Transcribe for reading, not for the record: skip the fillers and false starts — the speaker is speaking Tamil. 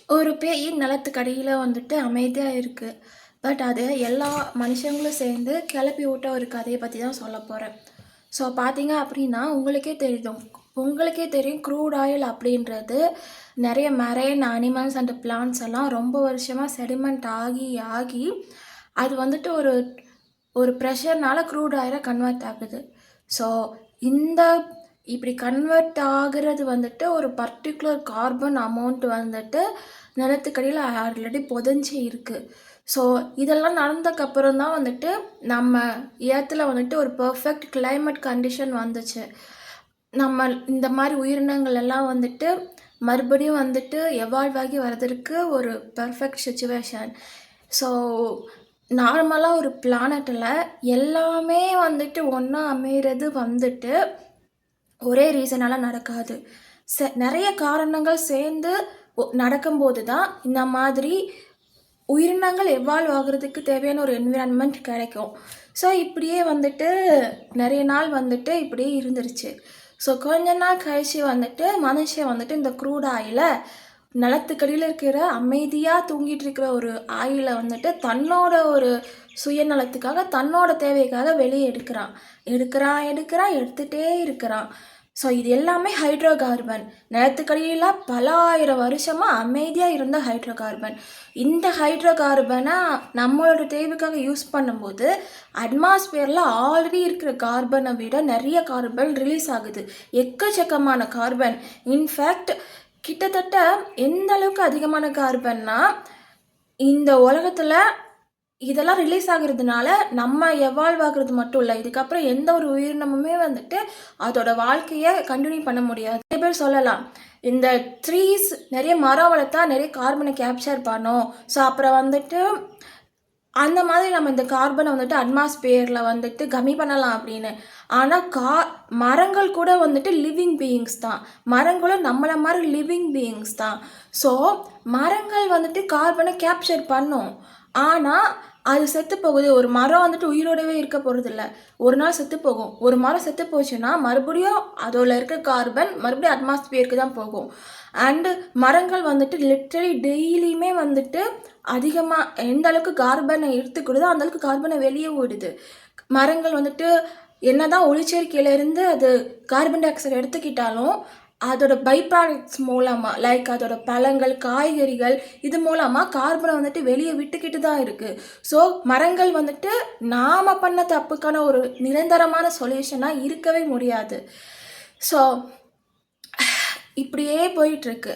ஒரு பேய் நிலத்துக்கடியில வந்துட்டு அமைதியா இருக்கு. பட் அது எல்லா மனுஷங்களும் சேர்ந்து கிளப்பி விட்ட ஒரு கதைய பத்தி தான் சொல்லப் போறேன். ஸோ பார்த்தீங்க அப்படின்னா, உங்களுக்கே தெரியும் க்ரூட் ஆயில் அப்படின்றது நெறைய மெரைன் அனிமல்ஸ் அண்ட் பிளான்ட்ஸ் எல்லாம் ரொம்ப வருஷமா செடிமெண்ட் ஆகி, ஆகி அது வந்துட்டு ஒரு ஒரு ப்ரெஷர்னால க்ரூட் ஆயிலா கன்வெர்ட் ஆகுது. ஸோ இந்த இப்படி கன்வெர்ட் ஆகுறது வந்துட்டு ஒரு பர்ட்டிகுலர் கார்பன் அமௌண்ட் வந்துட்டு நிலத்துக்கடியில ஆல்ரெடி புதைஞ்சு இருக்கு. ஸோ இதெல்லாம் நடந்ததுக்கப்புறம் தான் வந்துட்டு நம்ம எர்த்தில் வந்துட்டு ஒரு பெர்ஃபெக்ட் கிளைமேட் கண்டிஷன் வந்துச்சு. நம்ம இந்த மாதிரி உயிரினங்கள் எல்லாம் வந்துட்டு மறுபடியும் வந்துட்டு எவால்வ் ஆகி வர்றதற்கு ஒரு பெர்ஃபெக்ட் சிச்சுவேஷன். ஸோ நார்மலாக ஒரு பிளானட்டில் எல்லாமே வந்துட்டு ஒன்றா அமைகிறது வந்துட்டு ஒரே ரீசனால் நடக்காது. நிறைய காரணங்கள் சேர்ந்து நடக்கும்போது தான் இந்த மாதிரி உயிரினங்கள் எவால்வ் ஆகுறதுக்கு தேவையான ஒரு என்விரான்மெண்ட் கிடைக்கும். ஸோ இப்படியே வந்துட்டு நிறைய நாள் வந்துட்டு இப்படியே இருந்துருச்சு. ஸோ கொஞ்ச நாள் கழிச்சு வந்துட்டு மனுஷன் வந்துட்டு இந்த க்ரூட் ஆயிலை நிலத்துக்கடியில் இருக்கிற அமைதியாக தூங்கிட்டு இருக்கிற ஒரு ஆயிலை வந்துட்டு தன்னோட ஒரு சுயநலத்துக்காக தன்னோட தேவைக்காக வெளியே எடுத்துகிட்டே இருக்கிறான். ஸோ இது எல்லாமே ஹைட்ரோ கார்பன். நிலத்துக்கடியில் பல ஆயிரம் வருஷமாக அமைதியாக இருந்த ஹைட்ரோ கார்பன். இந்த ஹைட்ரோ கார்பனை நம்மளோட தேவைக்காக யூஸ் பண்ணும்போது அட்மாஸ்பியரில் ஆல்ரெடி இருக்கிற கார்பனை விட நிறைய கார்பன் ரிலீஸ் ஆகுது. எக்கச்சக்கமான கார்பன். இன்ஃபேக்ட் கிட்டத்தட்ட எந்த அளவுக்கு அதிகமான கார்பன்னா இந்த உலகத்தில் இதெல்லாம் ரிலீஸ் ஆகுறதுனால நம்ம எவால்வ் ஆகுறது மட்டும் இல்லை, இதுக்கப்புறம் எந்த ஒரு உயிரினமுமே வந்துட்டு அதோட வாழ்க்கையை கண்டினியூ பண்ண முடியாது. நிறைய பேர் சொல்லலாம், இந்த ட்ரீஸ் நிறைய மரம் வளர்த்தா நிறைய கார்பனை கேப்சர் பண்ணும். ஸோ அப்புறம் வந்துட்டு அந்த மாதிரி நம்ம இந்த கார்பனை வந்துட்டு அட்மாஸ்பியரில் வந்துட்டு கம்மி பண்ணலாம் அப்படின்னு. ஆனால் மரங்கள் கூட வந்துட்டு லிவிங் பீயிங்ஸ் தான். மரங்களும் நம்மளை மாதிரி லிவிங் பீயிங்ஸ் தான். ஸோ மரங்கள் வந்துட்டு கார்பனை கேப்சர் பண்ணும். ஆனால் அது செத்து போகுது. ஒரு மரம் வந்துட்டு உயிரோடவே இருக்க போகிறதில்ல, ஒரு நாள் செத்து போகும். ஒரு மரம் செத்து போச்சுன்னா மறுபடியும் அதோட இருக்க கார்பன் மறுபடியும் அட்மாஸ்பியருக்கு தான் போகும். அண்டு மரங்கள் வந்துட்டு லிட்ரலி டெய்லியுமே வந்துட்டு அதிகமாக எந்த அளவுக்கு கார்பனை எடுத்துக்கிடுதோ அந்த அளவுக்கு கார்பனை வெளியே விடுது. மரங்கள் வந்துட்டு என்னதான் ஒளிச்சேர்க்கையிலேருந்து அது கார்பன் டை ஆக்சைடு எடுத்துக்கிட்டாலும் அதோட பை ப்ராடக்ட்ஸ் மூலமாக, லைக் அதோட பழங்கள், காய்கறிகள், இது மூலமாக கார்பனை வந்துட்டு வெளியே விட்டுக்கிட்டு தான் இருக்குது. ஸோ மரங்கள் வந்துட்டு நாம் பண்ண தப்புக்கான ஒரு நிரந்தரமான சொல்யூஷனாக இருக்கவே முடியாது. ஸோ இப்படியே போயிட்டுருக்கு.